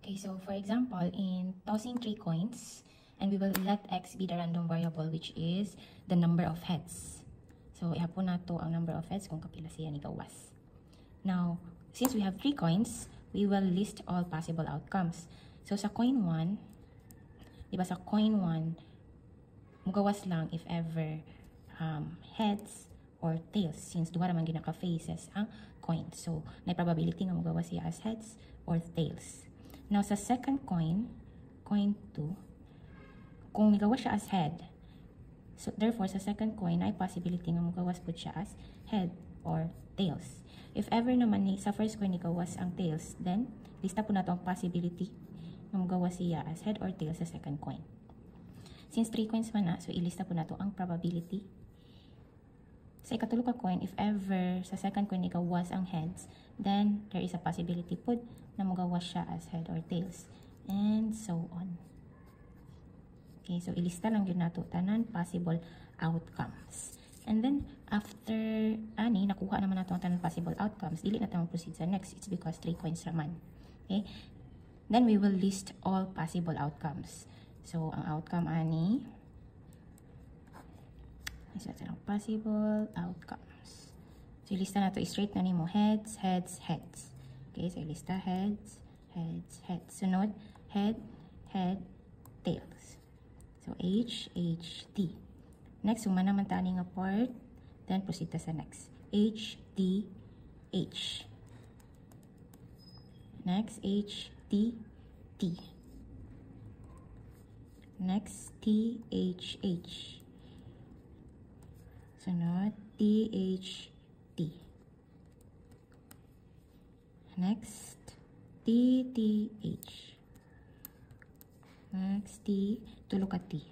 Okay, so for example, in tossing 3 coins, and we will let x be the random variable which is the number of heads. So, ihapon na to ang number of heads kung kapila siya ni gawas. Now, since we have 3 coins, we will list all possible outcomes. So, sa coin 1, diba sa coin 1, mugawas lang if ever heads or tails, since duha naman ginaka-faces ang coin. So, may probability nga mugawas siya as heads or tails. Now, sa second coin, coin 2, kung migawas siya as head, so therefore, sa second coin, ay possibility nga mugawas po siya as head or tails. If ever naman sa first coin nigawas ang tails, then lista po na ito ang possibility na mugawas siya as head or tails sa second coin. Since 3 coins man na, so ilista po na ito ang probability. Sa ikatulo ka coin, if ever sa second coin nigawas ang heads, then there is a possibility po na mugawas siya as head or tails. And so on. Okay, so ilista lang yun nato tanan possible outcomes. And then, after ani, nakuha naman nato ang tanan possible outcomes, dili na tayo proceed sa next. It's because 3 coins naman. Okay? Then, we will list all possible outcomes. So, ang outcome ani, isa sa possible outcomes. So, ilista na to straight na nimo heads, heads, heads. Okay, so ilista heads, heads, heads. Sunod, head, head, tails. So, H, H, T. Next, suma naman tani nga part. Then, proceed ta sa next. H, T, H. Next, H, T, T. Next, T, H, H. Sunod, T, H, T. Next, T, T, H. Next, T, tulo ka T.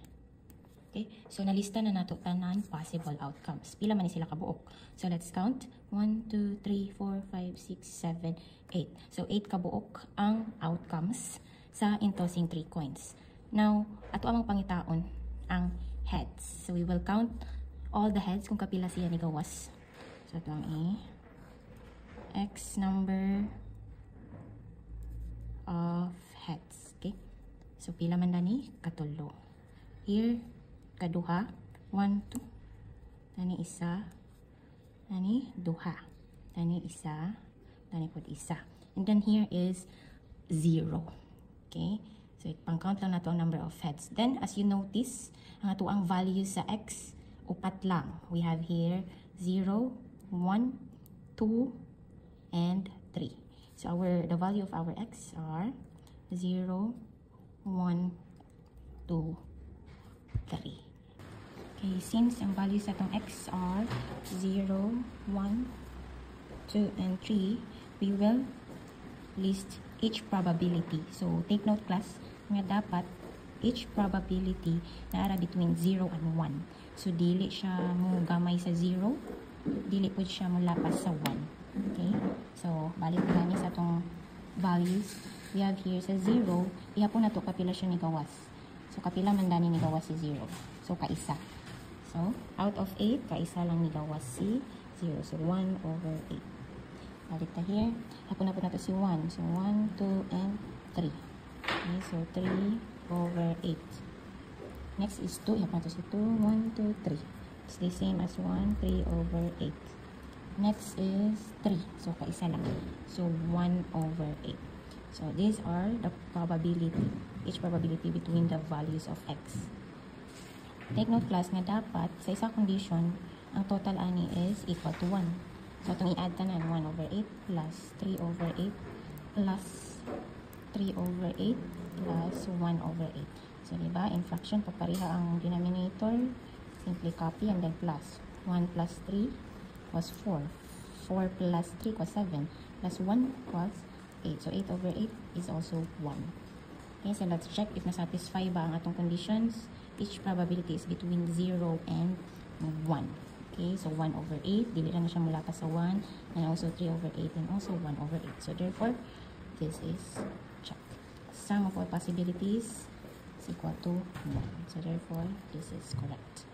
Okay, so nalista na nato tanan possible outcomes. Pila man ni sila kabuok. So let's count. 1, 2, 3, 4, 5, 6, 7, 8. So 8 kabuok ang outcomes sa tossing 3 coins. Now, ato amang pangitaon ang heads. So we will count all the heads kung kapila siya ni gawas. So ito ang X number of heads. Okay? So pila man dani? Katulo. Here, kaduha. 1, 2. Dani isa. Dani duha. Dani isa. Dani pod isa. And then here is 0. Okay? So pang-count lang nato ang number of heads. Then, as you notice, ang ato ang values sa X, upat lang. We have here 0, 1, 2, and 3. So the value of our X are 0, 1, 2, 3. Okay, since ang values sa itong X are 0, 1, 2, and 3, we will list each probability. So, take note class, nga dapat each probability na ara between 0 and 1. So, dili siya mo gamay sa 0, dili po siya mo lapas sa 1. Okay? So, balik gani sa itong values. We have here sa 0, ihapon na to kapila siya ni gawas. So, kapila man dani ni gawas si 0. So, kaisa. So, out of 8, kaisa lang ni gawas si 0. So, 1 over 8. Balik ta here. Hapon na po nato si 1. So, 1, 2, and 3. Okay, so 3 over 8. Next is 2. Hapon na to si 2. 1, 2, 3. It's the same as 1, 3 over 8. Next is 3. So, kaisa lang. So, 1 over 8. So, these are the probability. Each probability between the values of x. Take note class nga dapat sa isa condition, ang total ani is equal to 1. So, itong i-add tanan, 1 over 8 plus 3 over 8 plus 3 over 8 plus 1 over 8. So, diba, in fraction, pagpareha ang denominator, simply copy and then plus. 1 plus 3 was 4. 4 plus 3 was 7. Plus 1 was 8. So, 8 over 8 is also 1. Okay, so let's check if nasatisfy ba ang atong conditions. Each probability is between 0 and 1. Okay, so 1 over 8, dili na siya mula pa sa 1, and also 3 over 8, and also 1 over 8. So therefore, this is check. Sum of all possibilities is equal to 1. So therefore, this is correct.